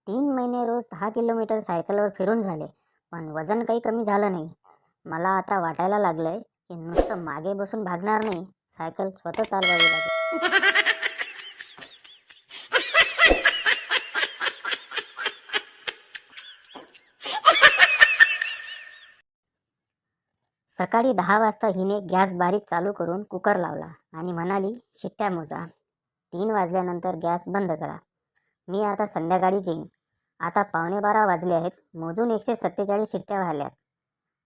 3 महिने रोज 10 किलोमीटर सायकलवर फिरून झाले, पण वजन काही कमी झालं नाही. मला आता वाटायला लागलंय की नुसतं मागे बसून भागणार नाही, सायकल स्वतः चालवावी लागेल. सकाळी 10 वाजता हिने गॅस बारीक चालू करून कुकर लावला आणि म्हणाली, शिट्ट्या मोजा. 3 वाजल्यानंतर गॅस बंद करा. मी आता संध्याकाळीच येईन. आता 11:15 वाजले आहेत. मोजून 147 शिट्ट्या झाल्यात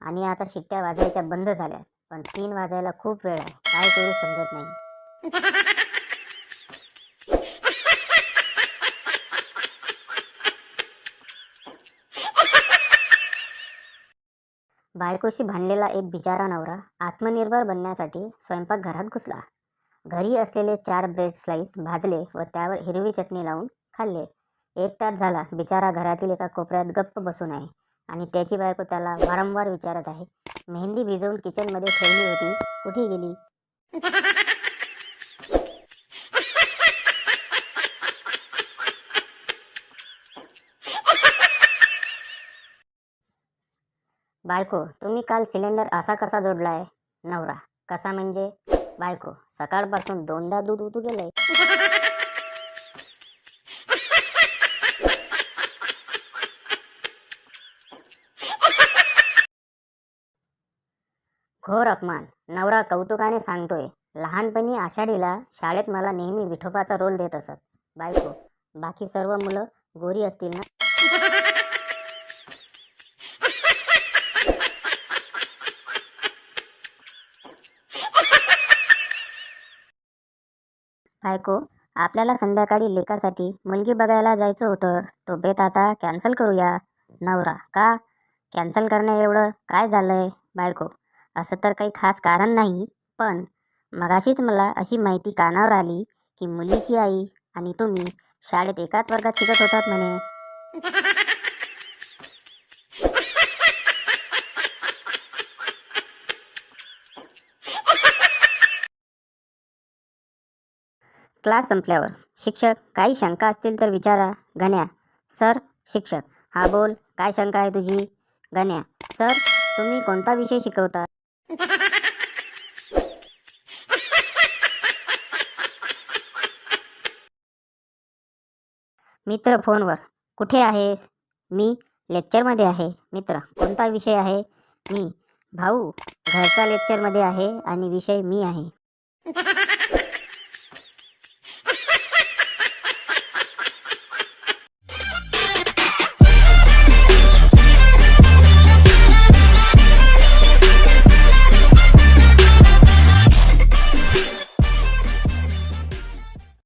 आणि आता शिट्ट्या वाजायच्या बंद झाल्यात. पण 3 वाजायला खूप वेळ आहे. काय करू समजत नाही. बायकोशी भांडलेला एक बिचारा नवरा आत्मनिर्भर बनण्यासाठी स्वयंपाकघरात घुसला. घरी असलेले 4 ब्रेड स्लाइस भाजले व त्यावर हिरवी चटणी लावून खाल्ले. 1 तास झाला बिचारा घरातील एका कोपऱ्यात गप्प बसून आहे आणि त्याची बायको त्याला वारंवार विचारत आहे, मेहंदी भिजवून किचनमध्ये ठेवली होती, कुठे गेली? बायको, तुम्ही काल सिलेंडर असा कसा जोडलाय? नवरा, कसा म्हणजे? बायको, सकाळपासून 2दा दूध उतू गेलंय. घोर अपमान. नवरा कौतुकाने सांगतोय, लहानपणी आषाढीला शाळेत मला नेहमी विठोबाचा रोल देत असत. बायको, बाकी सर्व मुलं गोरी असतील ना? बायको, आपल्याला संध्याकाळी लेकासाठी मुलगी बघायला जायचं होतं. तो बेत आता कॅन्सल करूया. नवरा, का? कॅन्सल करण्या एवढं काय झालंय? बायको, असं तर काही खास कारण नाही, पण मगाशीच मला अशी माहिती कानावर आली की मुलीची आई आणि तुम्ही शाळेत एकाच वर्गात शिकत होतात म्हणे. क्लास संपल्यावर शिक्षक, काही शंका असतील तर विचारा. गण्या, सर. शिक्षक, हा बोल, काय शंका आहे तुझी? गण्या, सर, तुम्ही कोणता विषय शिकवता? मित्र फोनवर, कुठे आहेस? मी लेक्चरमध्ये आहे. मित्र, कोणता विषय आहे? मी, भाऊ, घरचा लेक्चरमध्ये आहे आणि विषय मी आहे.